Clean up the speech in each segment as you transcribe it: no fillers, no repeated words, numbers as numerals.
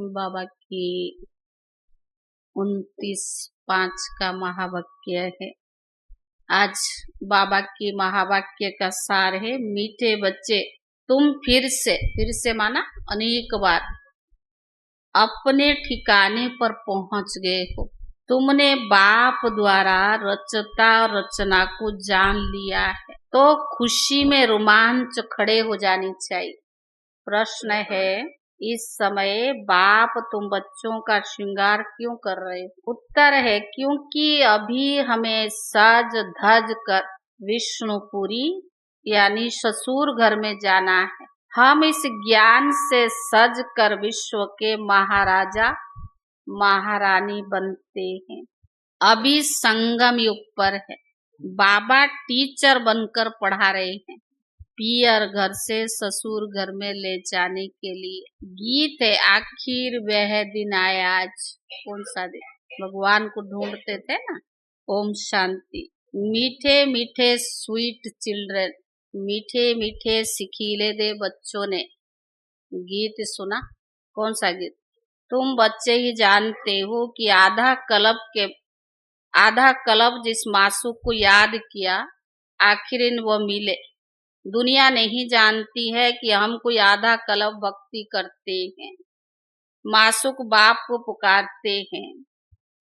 बाबा की 29/5 का महावाक्य है। आज बाबा की महावाक्य का सार है, मीठे बच्चे तुम फिर से माना अनेक बार अपने ठिकाने पर पहुंच गए हो। तुमने बाप द्वारा रचता रचना को जान लिया है, तो खुशी में रोमांच खड़े हो जानी चाहिए। प्रश्न है, इस समय बाप तुम बच्चों का श्रृंगार क्यों कर रहे हो? उत्तर है, क्योंकि अभी हमें सज धज कर विष्णुपुरी यानी ससुर घर में जाना है। हम इस ज्ञान से सज कर विश्व के महाराजा महारानी बनते हैं। अभी संगम युग पर है। बाबा टीचर बनकर पढ़ा रहे हैं, पियर घर से ससुर घर में ले जाने के लिए। गीत है, आखिर वह दिन आया आज। कौन सा दिन? भगवान को ढूंढते थे ना। ओम शांति। मीठे मीठे स्वीट चिल्ड्रन, मीठे मीठे सिखीले दे बच्चों ने गीत सुना। कौन सा गीत? तुम बच्चे ही जानते हो कि आधा कल्प जिस मासूक को याद किया, आखिर वो मिले। दुनिया नहीं जानती है कि हम कोई आधा कल्प भक्ति करते हैं, मासूक बाप को पुकारते हैं।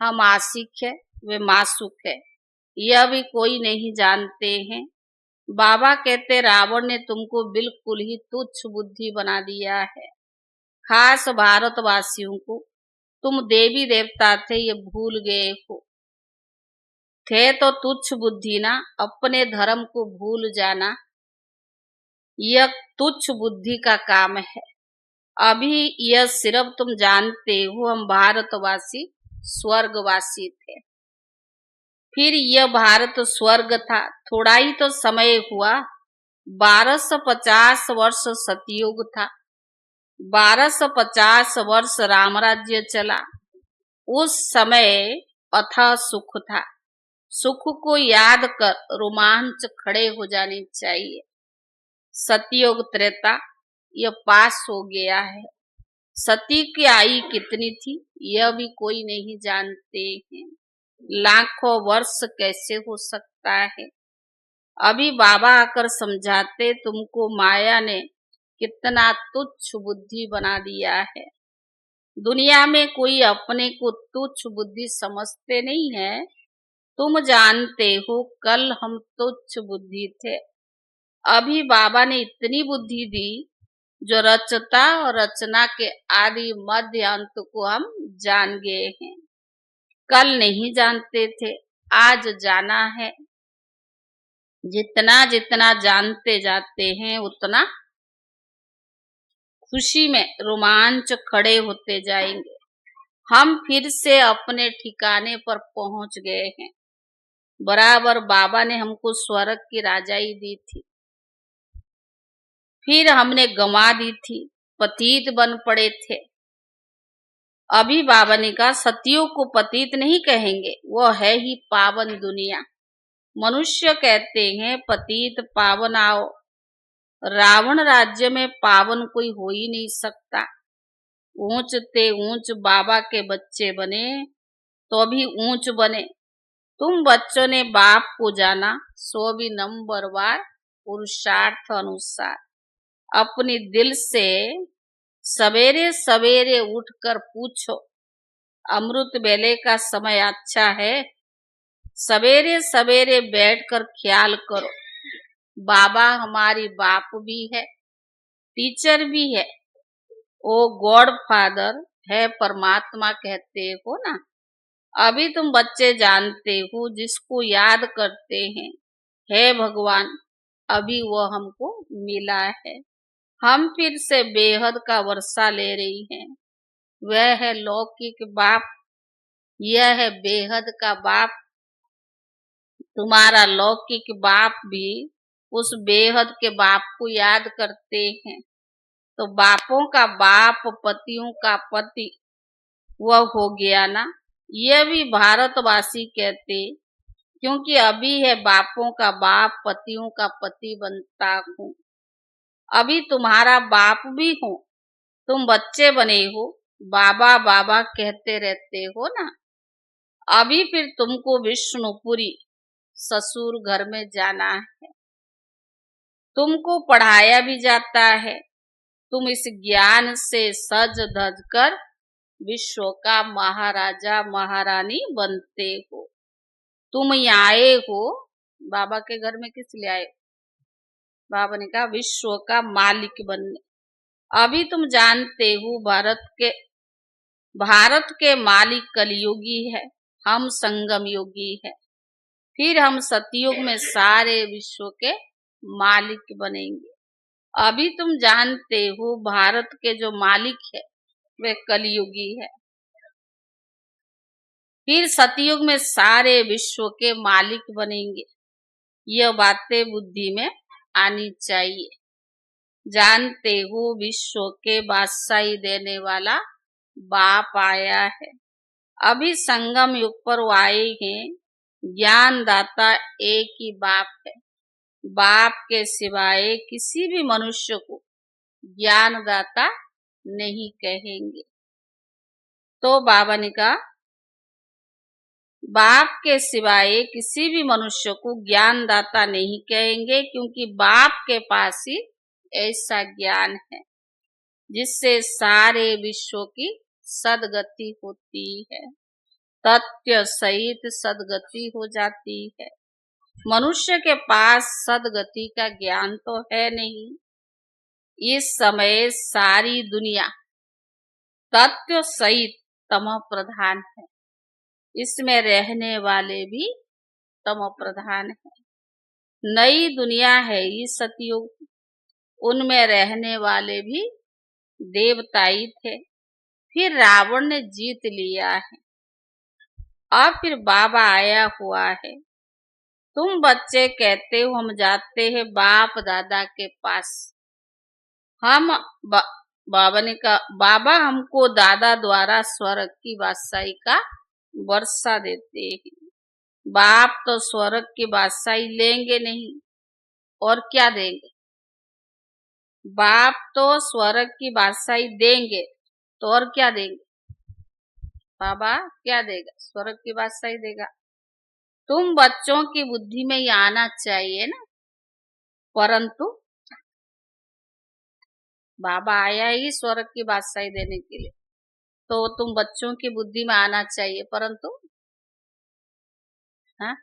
हम आशिक है, वे मासूक है, यह भी कोई नहीं जानते हैं। बाबा कहते, रावण ने तुमको बिल्कुल ही तुच्छ बुद्धि बना दिया है। खास भारतवासियों को तुम देवी देवता थे, ये भूल गए हो। थे तो तुच्छ बुद्धि ना, अपने धर्म को भूल जाना यह तुच्छ बुद्धि का काम है। अभी यह सिर्फ तुम जानते हो हम भारतवासी स्वर्गवासी थे। फिर यह भारत स्वर्ग था। थोड़ा ही तो समय हुआ, 1250 वर्ष सतयुग था, 1250 वर्ष रामराज्य चला। उस समय अथाह सुख था। सुख को याद कर रोमांच खड़े हो जाने चाहिए। सतयुग त्रेता यह पास हो गया है। सती की आयु कितनी थी, यह भी कोई नहीं जानते हैं। लाखों वर्ष कैसे हो सकता है? अभी बाबा आकर समझाते, तुमको माया ने कितना तुच्छ बुद्धि बना दिया है। दुनिया में कोई अपने को तुच्छ बुद्धि समझते नहीं है। तुम जानते हो कल हम तुच्छ बुद्धि थे। अभी बाबा ने इतनी बुद्धि दी जो रचता और रचना के आदि मध्य अंत को हम जान गए हैं। कल नहीं जानते थे, आज जाना है। जितना जितना जानते जाते हैं, उतना खुशी में रोमांच खड़े होते जाएंगे। हम फिर से अपने ठिकाने पर पहुंच गए हैं। बराबर बाबा ने हमको स्वर्ग की राजाई दी थी, फिर हमने गंवा दी थी, पतित बन पड़े थे। अभी बाबा ने कहा, सतियों को पतित नहीं कहेंगे, वो है ही पावन दुनिया। मनुष्य कहते हैं पतित पावन आओ। रावण राज्य में पावन कोई हो ही नहीं सकता। ऊंच ते ऊंच बाबा के बच्चे बने तो भी ऊंच बने। तुम बच्चों ने बाप को जाना, सो भी नंबरवार पुरुषार्थ अनुसार। अपनी दिल से सवेरे सवेरे उठकर पूछो, अमृत वेले का समय अच्छा है? सवेरे सवेरे बैठकर ख्याल करो, बाबा हमारी बाप भी है, टीचर भी है, ओ गॉड फादर है, परमात्मा कहते हो ना। अभी तुम बच्चे जानते हो, जिसको याद करते हैं, हे भगवान, अभी वो हमको मिला है। हम फिर से बेहद का वर्षा ले रही हैं। वह है लौकिक बाप, यह है बेहद का बाप। तुम्हारा लौकिक बाप भी उस बेहद के बाप को याद करते हैं, तो बापों का बाप पतियों का पति वह हो गया ना। यह भी भारतवासी कहते, क्योंकि अभी है बापों का बाप पतियों का पति बनता हूँ। अभी तुम्हारा बाप भी हूँ, तुम बच्चे बने हो, बाबा बाबा कहते रहते हो ना, अभी फिर तुमको विष्णुपुरी ससुर घर में जाना है। तुमको पढ़ाया भी जाता है। तुम इस ज्ञान से सज धज कर विश्व का महाराजा महारानी बनते हो। तुम यहाँ आए हो, बाबा के घर में किस लिए आए? बाबा ने कहा विश्व का मालिक बनने। अभी तुम जानते हो भारत के मालिक कलयुगी है, हम संगम योगी है। फिर हम सतयुग में सारे विश्व के मालिक बनेंगे। अभी तुम जानते हो भारत के जो मालिक है वे कलयुगी है। फिर सतयुग में सारे विश्व के मालिक बनेंगे। यह बातें बुद्धि में आनी चाहिए। जानते हो विश्व के बादशाही देने वाला बाप आया है। अभी संगम युग पर वो आए हैं। ज्ञान दाता एक ही बाप है। बाप के सिवाय किसी भी मनुष्य को ज्ञान दाता नहीं कहेंगे। तो बाबा ने कहा बाप के सिवाय किसी भी मनुष्य को ज्ञान दाता नहीं कहेंगे, क्योंकि बाप के पास ही ऐसा ज्ञान है जिससे सारे विश्व की सदगति होती है, तथ्य सहित सदगति हो जाती है। मनुष्य के पास सदगति का ज्ञान तो है नहीं। इस समय सारी दुनिया तथ्य सहित तमो प्रधान है। इसमें रहने वाले भी तमो प्रधान है। नई दुनिया है ये सतयुग, उनमें रहने वाले भी देवताई थे। फिर रावण ने जीत लिया है। अब फिर बाबा आया हुआ है। तुम बच्चे कहते हो हम जाते हैं बाप दादा के पास। बाबा ने कहा बाबा हमको दादा द्वारा स्वर्ग की बादशाही का वर्षा देते हैं। बाप तो स्वर्ग की बादशाही लेंगे नहीं, और क्या देंगे? बाप तो स्वर्ग की बादशाही देंगे तो और क्या देंगे? बाबा क्या देगा? स्वर्ग की बादशाही देगा। तुम बच्चों की बुद्धि में ये आना चाहिए ना। परंतु बाबा आया ही स्वर्ग की बादशाही देने के लिए, तो तुम बच्चों की बुद्धि में आना चाहिए, परंतु हाँ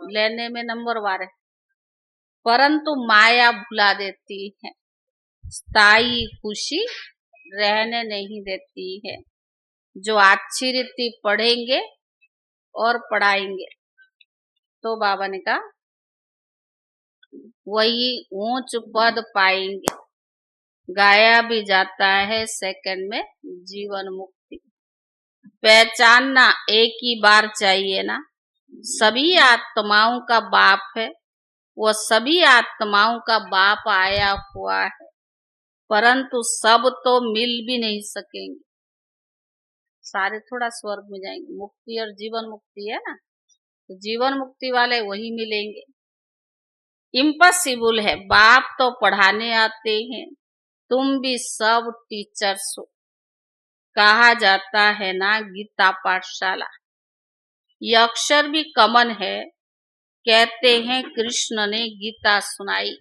लेने में नंबर वार है। परंतु माया भुला देती है, स्थायी खुशी रहने नहीं देती है। जो अच्छी रीति पढ़ेंगे और पढ़ाएंगे तो बाबा ने कहा वही ऊंच पद पाएंगे। गाया भी जाता है सेकंड में जीवन मुक्ति। पहचानना एक ही बार चाहिए ना। सभी आत्माओं का बाप है, वो सभी आत्माओं का बाप आया हुआ है, परंतु सब तो मिल भी नहीं सकेंगे। सारे थोड़ा स्वर्ग में जाएंगे। मुक्ति और जीवन मुक्ति है ना, तो जीवन मुक्ति वाले वही मिलेंगे। इम्पॉसिबल है। बाप तो पढ़ाने आते हैं, तुम भी सब टीचर्स हो। कहा जाता है ना गीता पाठशाला। यह अक्षर भी कमन है। कहते हैं कृष्ण ने गीता सुनाई।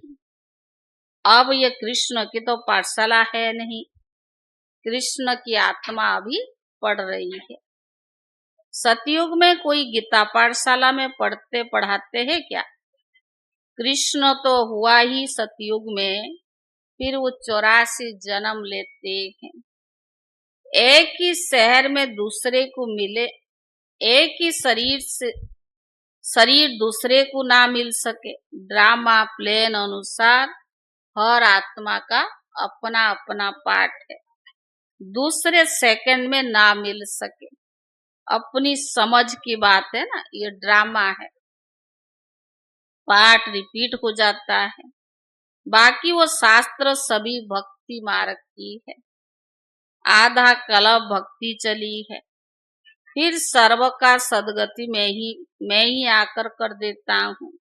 अब ये कृष्ण की तो पाठशाला है नहीं, कृष्ण की आत्मा अभी पढ़ रही है। सतयुग में कोई गीता पाठशाला में पढ़ते पढ़ाते हैं क्या? कृष्ण तो हुआ ही सतयुग में, फिर वो 84 जन्म लेते हैं। एक ही शहर में दूसरे को मिले, एक ही शरीर दूसरे को ना मिल सके। ड्रामा प्लेन अनुसार हर आत्मा का अपना अपना पार्ट है, दूसरे सेकंड में ना मिल सके। अपनी समझ की बात है ना, ये ड्रामा है, पार्ट रिपीट हो जाता है। बाकी वो शास्त्र सभी भक्ति मार्ग की है। आधा कल्प भक्ति चली है, फिर सर्व का सदगति मैं ही आकर कर देता हूँ।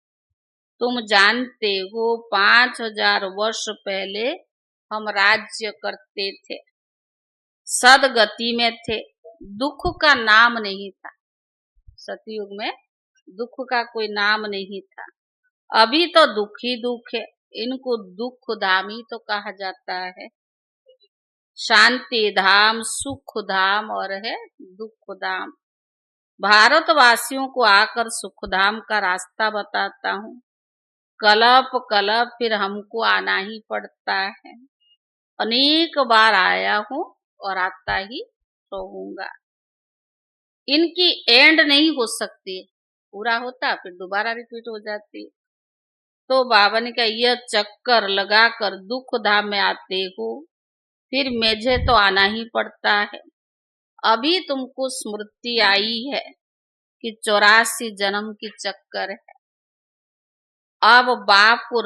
तुम जानते हो 5000 वर्ष पहले हम राज्य करते थे। सदगति में थे, दुख का नाम नहीं था। सतयुग में दुख का कोई नाम नहीं था। अभी तो दुख ही दुख है, इनको दुख धाम ही तो कहा जाता है। शांति धाम, सुख धाम और है दुख धाम। भारतवासियों को आकर सुख धाम का रास्ता बताता हूँ। कलप कलप फिर हमको आना ही पड़ता है। अनेक बार आया हूँ और आता ही रहूंगा। इनकी एंड नहीं हो सकती, पूरा होता फिर दोबारा रिपीट हो जाती। तो बाबा ने कहा यह चक्कर लगाकर दुख धाम में आते हो, फिर मुझे तो आना ही पड़ता है। अभी तुमको स्मृति आई है कि 84 जन्म की चक्कर है। अब बाप को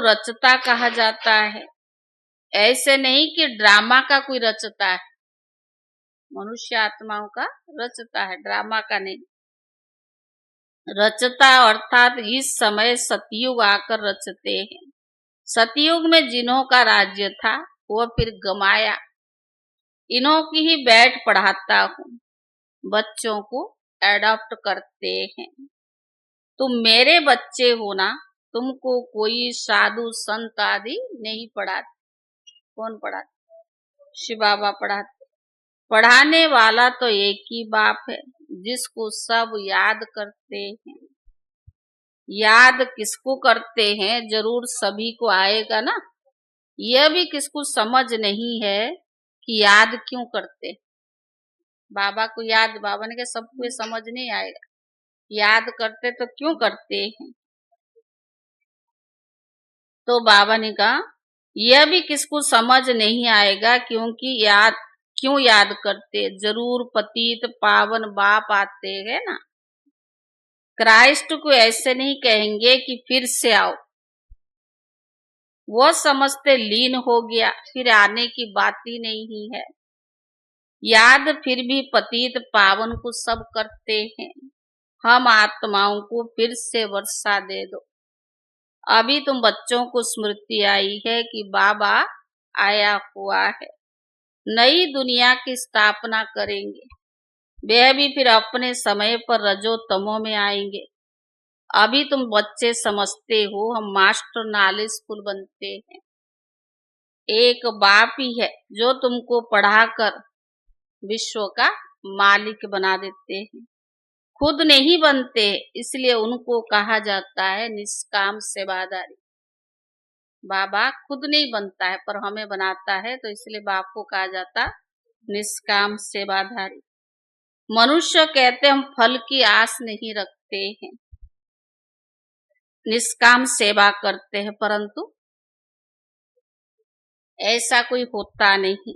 रचता कहा जाता है। ऐसे नहीं कि ड्रामा का कोई रचता है, मनुष्य आत्माओं का रचता है, ड्रामा का नहीं। रचता अर्थात इस समय सतयुग आकर रचते हैं। सतयुग में जिन्हों का राज्य था वह फिर गमाया। इन्हों की ही बैठ पढ़ाता हूँ, बच्चों को एडॉप्ट करते हैं। तुम मेरे बच्चे हो ना, तुमको कोई साधु संत आदि नहीं पढ़ाते। कौन पढ़ाते? शिव बाबा पढ़ाते। पढ़ाने वाला तो एक ही बाप है, जिसको सब याद करते हैं। याद किसको करते हैं? जरूर सभी को आएगा ना। यह भी किसको समझ नहीं है कि याद क्यों करते। बाबा को याद, बाबा ने कहा सबको समझ नहीं आएगा, याद करते तो क्यों करते हैं। तो बाबा ने कहा यह भी किसको समझ नहीं आएगा, क्यों याद करते। जरूर पतित पावन बाप आते हैं ना। क्राइस्ट को ऐसे नहीं कहेंगे कि फिर से आओ, वो समझते लीन हो गया, फिर आने की बात ही नहीं है। याद फिर भी पतित पावन को सब करते हैं। हम आत्माओं को फिर से वर्षा दे दो। अभी तुम बच्चों को स्मृति आई है कि बाबा आया हुआ है, नई दुनिया की स्थापना करेंगे। वे भी फिर अपने समय पर रजो तमो में आएंगे। अभी तुम बच्चे समझते हो हम मास्टर नॉलेजफुल बनते हैं। एक बाप ही है जो तुमको पढ़ाकर विश्व का मालिक बना देते हैं। खुद नहीं बनते, इसलिए उनको कहा जाता है निष्काम सेवादारी। बाबा खुद नहीं बनता है पर हमें बनाता है, तो इसलिए बाप को कहा जाता निष्काम सेवाधारी। मनुष्य कहते हम फल की आस नहीं रखते हैं, निष्काम सेवा करते हैं, परंतु ऐसा कोई होता नहीं।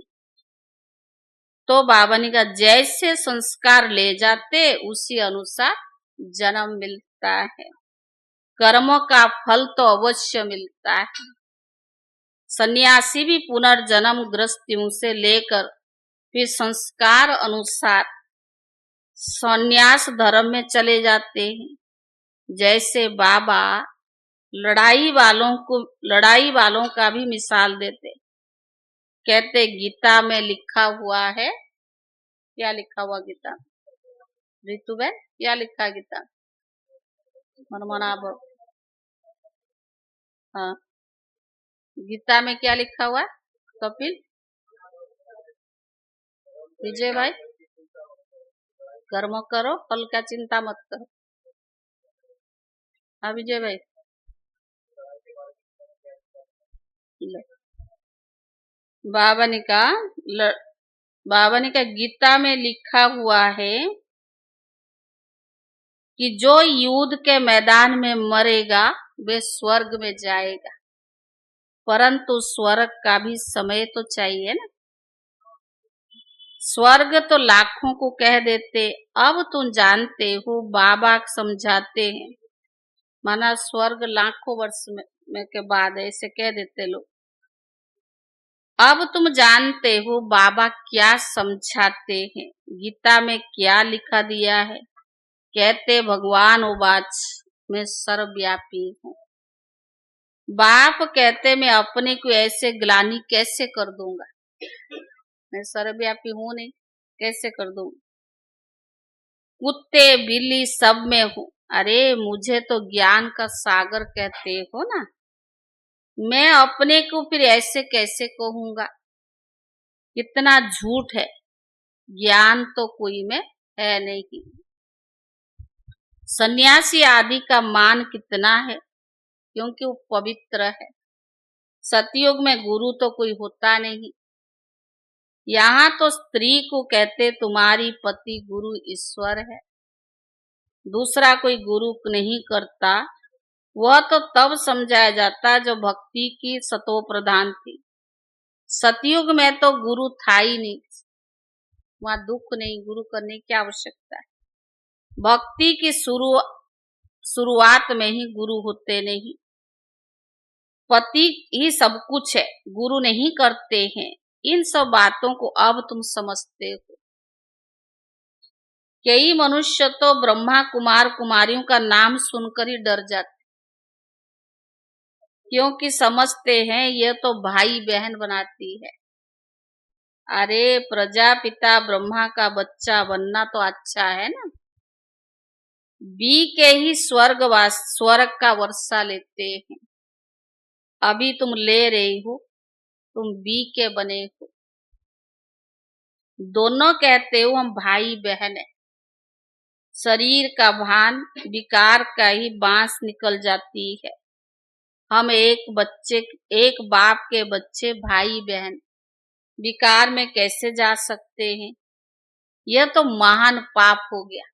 तो बाबा ने कहा जैसे संस्कार ले जाते उसी अनुसार जन्म मिलता है। कर्मों का फल तो अवश्य मिलता है। सन्यासी भी पुनर्जन्म ग्रस्तियों से लेकर फिर संस्कार अनुसार सन्यास धर्म में चले जाते हैं। जैसे बाबा लड़ाई वालों का भी मिसाल देते। कहते गीता में लिखा हुआ है, क्या लिखा हुआ गीता? रितु बहन क्या लिखा गीता? मनमना अब हाँ, गीता में क्या लिखा हुआ? कपिल विजय भाई, कर्म करो फल का चिंता मत करो। हाँ विजय भाई, बाबा ने कहा गीता में लिखा हुआ है कि जो युद्ध के मैदान में मरेगा वे स्वर्ग में जाएगा, परंतु स्वर्ग का भी समय तो चाहिए ना। स्वर्ग तो लाखों को कह देते, अब तुम जानते हो बाबा समझाते हैं, माना स्वर्ग लाखों वर्ष में के बाद ऐसे कह देते लोग। अब तुम जानते हो बाबा क्या समझाते हैं, गीता में क्या लिखा दिया है। कहते भगवान उवाच मैं सर्वव्यापी हूँ। बाप कहते मैं अपने को ऐसे ग्लानि कैसे कर दूंगा, मैं सर्वव्यापी हूं नहीं, कैसे कर दूंगा। कुत्ते बिल्ली सब में हूं, अरे मुझे तो ज्ञान का सागर कहते हो ना, मैं अपने को फिर ऐसे कैसे कहूंगा, कितना झूठ है, ज्ञान तो कोई में है नहीं। सन्यासी आदि का मान कितना है, क्योंकि वो पवित्र है। सतयुग में गुरु तो कोई होता नहीं, यहाँ तो स्त्री को कहते तुम्हारी पति गुरु ईश्वर है, दूसरा कोई गुरु नहीं करता। वह तो तब समझाया जाता जब भक्ति की सतो प्रधान थी। सतयुग में तो गुरु था ही नहीं, वहां दुख नहीं, गुरु करने की आवश्यकता है। भक्ति की शुरुआत में ही गुरु होते नहीं, पति ही सब कुछ है, गुरु नहीं करते हैं। इन सब बातों को अब तुम समझते हो। कई मनुष्य तो ब्रह्मा कुमार कुमारियों का नाम सुनकर ही डर जाते, क्योंकि समझते हैं यह तो भाई बहन बनाती है। अरे प्रजापिता ब्रह्मा का बच्चा बनना तो अच्छा है ना, बी के ही स्वर्ग का वर्षा लेते हैं। अभी तुम ले रही हो, तुम बी के बने हो। दोनों कहते हो हम भाई बहन है। शरीर का भान विकार का ही बांस निकल जाती है। हम एक बाप के बच्चे भाई बहन विकार में कैसे जा सकते हैं, यह तो महान पाप हो गया।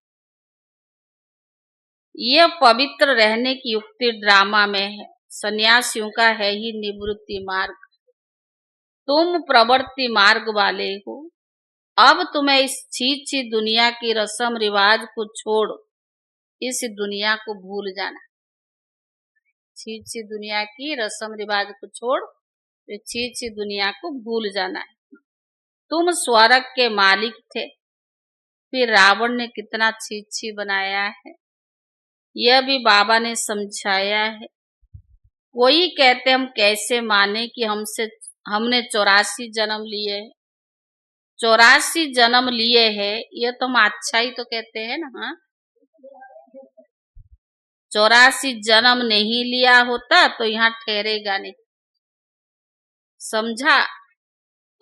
यह पवित्र रहने की युक्ति ड्रामा में है, सन्यासियों का है ही निवृत्ति मार्ग। तुम प्रवृत्ति मार्ग वाले हो। अब तुम्हें इस छी दुनिया की रस्म रिवाज को छोड़ इस दुनिया को भूल जाना। छी दुनिया की रस्म रिवाज को छोड़ छी दुनिया को भूल जाना है। तुम स्वर्ग के मालिक थे, फिर रावण ने कितना छी बनाया है, यह भी बाबा ने समझाया है। कोई कहते हम कैसे माने कि हमने 84 जन्म लिए हैं। 84 जन्म लिए हैं, यह तो हम अच्छा ही तो कहते हैं ना। हाँ, 84 जन्म नहीं लिया होता तो यहाँ ठहरेगा नहीं। समझा?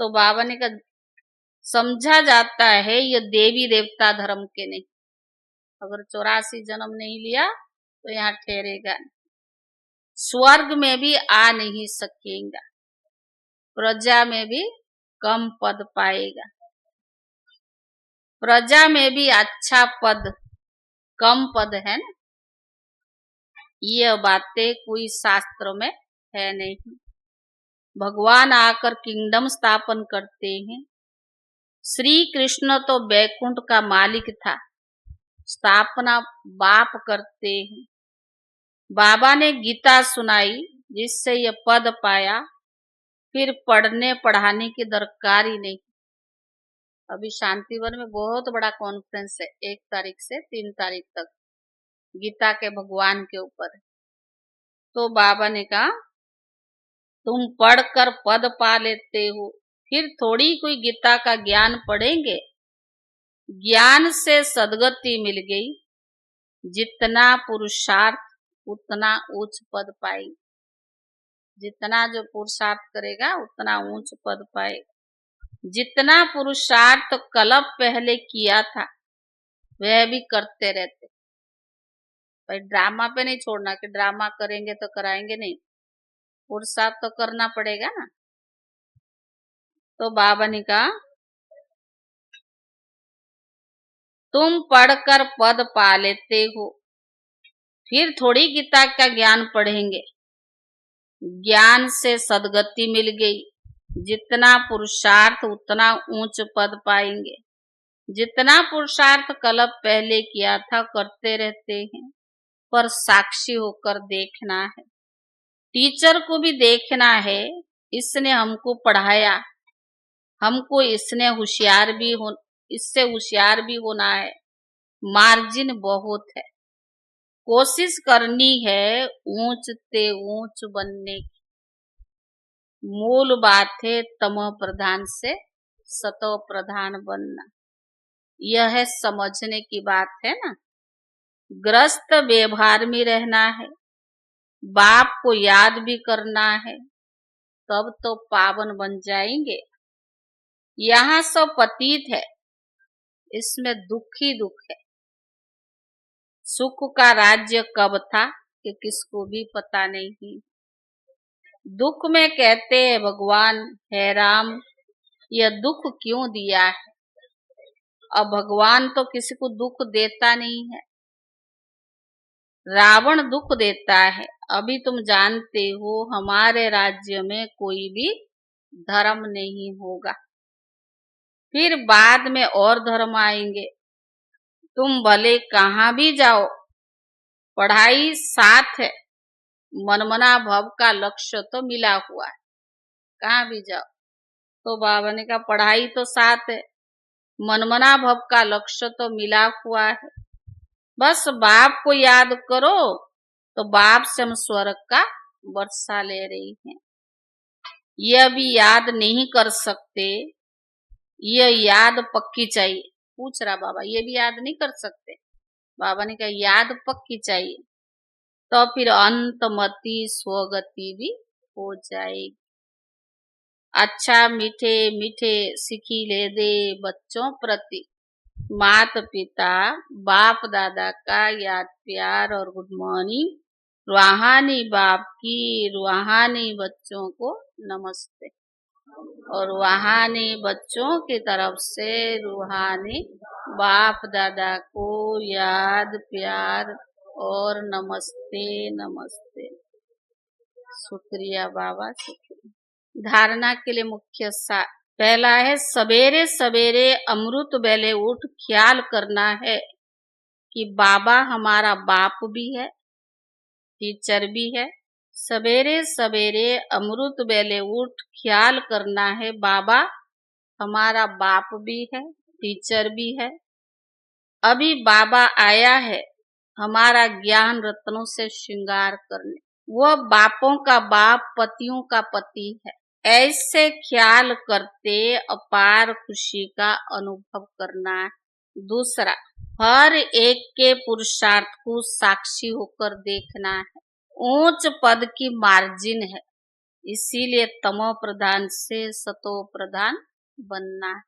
तो बाबा ने कहा समझा जाता है ये देवी देवता धर्म के नहीं। अगर 84 जन्म नहीं लिया तो यहाँ ठहरेगा नहीं, स्वर्ग में भी आ नहीं सकेगा, प्रजा में भी कम पद पाएगा, प्रजा में भी अच्छा पद कम पद है ना। ये बातें कोई शास्त्र में है नहीं। भगवान आकर किंगडम स्थापन करते हैं। श्री कृष्ण तो बैकुंठ का मालिक था, स्थापना बाप करते हैं। बाबा ने गीता सुनाई जिससे यह पद पाया, फिर पढ़ने पढ़ाने की दरकार ही नहीं। अभी शांतिवन में बहुत बड़ा कॉन्फ्रेंस है, 1 तारीख से 3 तारीख तक गीता के भगवान के ऊपर। तो बाबा ने कहा तुम पढ़कर पद पा लेते हो, फिर थोड़ी कोई गीता का ज्ञान पढ़ेंगे। ज्ञान से सदगति मिल गई, जितना पुरुषार्थ उतना उच्च पद पाएगी। जितना जो पुरुषार्थ करेगा उतना ऊंच पद पाएगा। जितना पुरुषार्थ कल्प पहले किया था वह भी करते रहते। भाई ड्रामा पे नहीं छोड़ना कि ड्रामा करेंगे तो कराएंगे, नहीं, पुरुषार्थ तो करना पड़ेगा ना। तो बाबा ने कहा तुम पढ़कर पद पा लेते हो, फिर थोड़ी गीता का ज्ञान पढ़ेंगे। ज्ञान से सदगति मिल गई, जितना पुरुषार्थ उतना ऊंच पद पाएंगे। जितना पुरुषार्थ कल्प पहले किया था करते रहते हैं, पर साक्षी होकर देखना है। टीचर को भी देखना है, इसने हमको पढ़ाया, हमको इससे होशियार भी होना है। मार्जिन बहुत है, कोशिश करनी है ऊंच ते ऊंच बनने की। मूल बात है तमो प्रधान से सतो प्रधान बनना। यह है समझने की बात है ना। ग्रस्त व्यवहार में रहना है, बाप को याद भी करना है, तब तो पावन बन जाएंगे। यहाँ सब पतित है, इसमें दुख ही दुख है। सुख का राज्य कब था कि किसको भी पता नहीं। दुख में कहते हैं भगवान है राम, यह दुख क्यों दिया है। अब भगवान तो किसी को दुख देता नहीं है, रावण दुख देता है। अभी तुम जानते हो हमारे राज्य में कोई भी धर्म नहीं होगा, फिर बाद में और धर्म आएंगे। तुम भले कहाँ भी जाओ, पढ़ाई साथ है, मनमना भव का लक्ष्य तो मिला हुआ है। कहाँ भी जाओ तो बाबा ने कहा पढ़ाई तो साथ है, मनमना भव का लक्ष्य तो मिला हुआ है। बस बाप को याद करो तो बाप से हम स्वर्ग का वर्षा ले रही हैं। यह भी याद नहीं कर सकते, यह याद पक्की चाहिए। पूछ रहा बाबा ये भी याद नहीं कर सकते। बाबा ने कहा याद पक्की चाहिए, तो फिर अंतमति स्वगति भी हो जाएगी। अच्छा मीठे मीठे सिखिले दे बच्चों प्रति माता पिता बाप दादा का याद प्यार और गुड मॉर्निंग। रूहानी बाप की रूहानी बच्चों को नमस्ते, और रूहानी बच्चों की तरफ से रूहानी बाप दादा को याद प्यार और नमस्ते नमस्ते। शुक्रिया बाबा, शुक्रिया। धारणा के लिए मुख्य सार पहला है सवेरे सवेरे अमृत वेले उठ ख्याल करना है कि बाबा हमारा बाप भी है, टीचर भी है। सवेरे सवेरे अमृत वेले उठ ख्याल करना है बाबा हमारा बाप भी है, टीचर भी है। अभी बाबा आया है हमारा ज्ञान रत्नों से श्रृंगार करने। वह बापों का बाप पतियों का पति है। ऐसे ख्याल करते अपार खुशी का अनुभव करना है। दूसरा, हर एक के पुरुषार्थ को साक्षी होकर देखना है। ऊंच पद की मार्जिन है, इसीलिए तमो प्रधान से सतो प्रधान बनना है।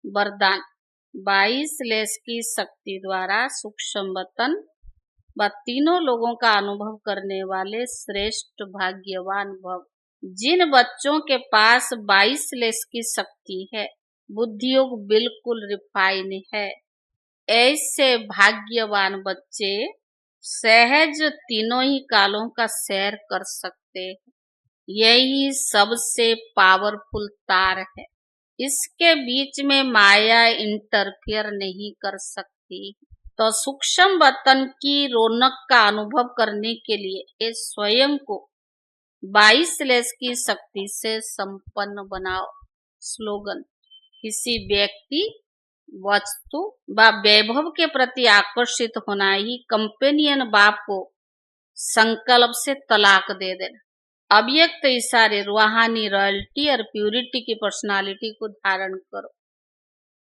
वरदान 22 लेस की शक्ति द्वारा सूक्ष्म वतन व तीनों लोगों का अनुभव करने वाले श्रेष्ठ भाग्यवान भव। जिन बच्चों के पास 22 लेस की शक्ति है, बुद्धियोग बिल्कुल रिफाइन है, ऐसे भाग्यवान बच्चे सहज तीनों ही कालों का सैर कर सकते हैं। यही सबसे पावरफुल तार है, इसके बीच में माया इंटरफियर नहीं कर सकती। तो सूक्ष्म वतन की रौनक का अनुभव करने के लिए स्वयं को 22 लेस की शक्ति से संपन्न बनाओ। स्लोगन, किसी व्यक्ति वस्तु व वैभव के प्रति आकर्षित होना ही कंपेनियन बाप को संकल्प से तलाक दे देना। अव्यक्त इशारे रूहानी रॉयल्टी और प्यूरिटी की पर्सनालिटी को धारण करो।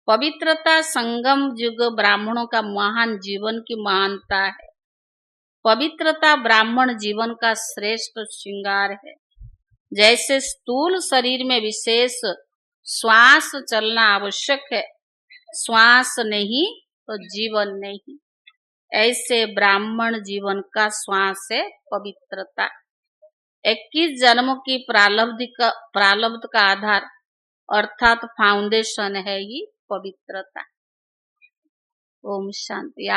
पवित्रता संगम युग ब्राह्मणों का महान जीवन की महानता है। पवित्रता ब्राह्मण जीवन का श्रेष्ठ श्रृंगार है। जैसे स्थूल शरीर में विशेष श्वास चलना आवश्यक है, श्वास नहीं तो जीवन नहीं, ऐसे ब्राह्मण जीवन का श्वास है पवित्रता। 21 जन्मों की प्रारब्ध का आधार अर्थात फाउंडेशन है ही पवित्रता। ओम शांति।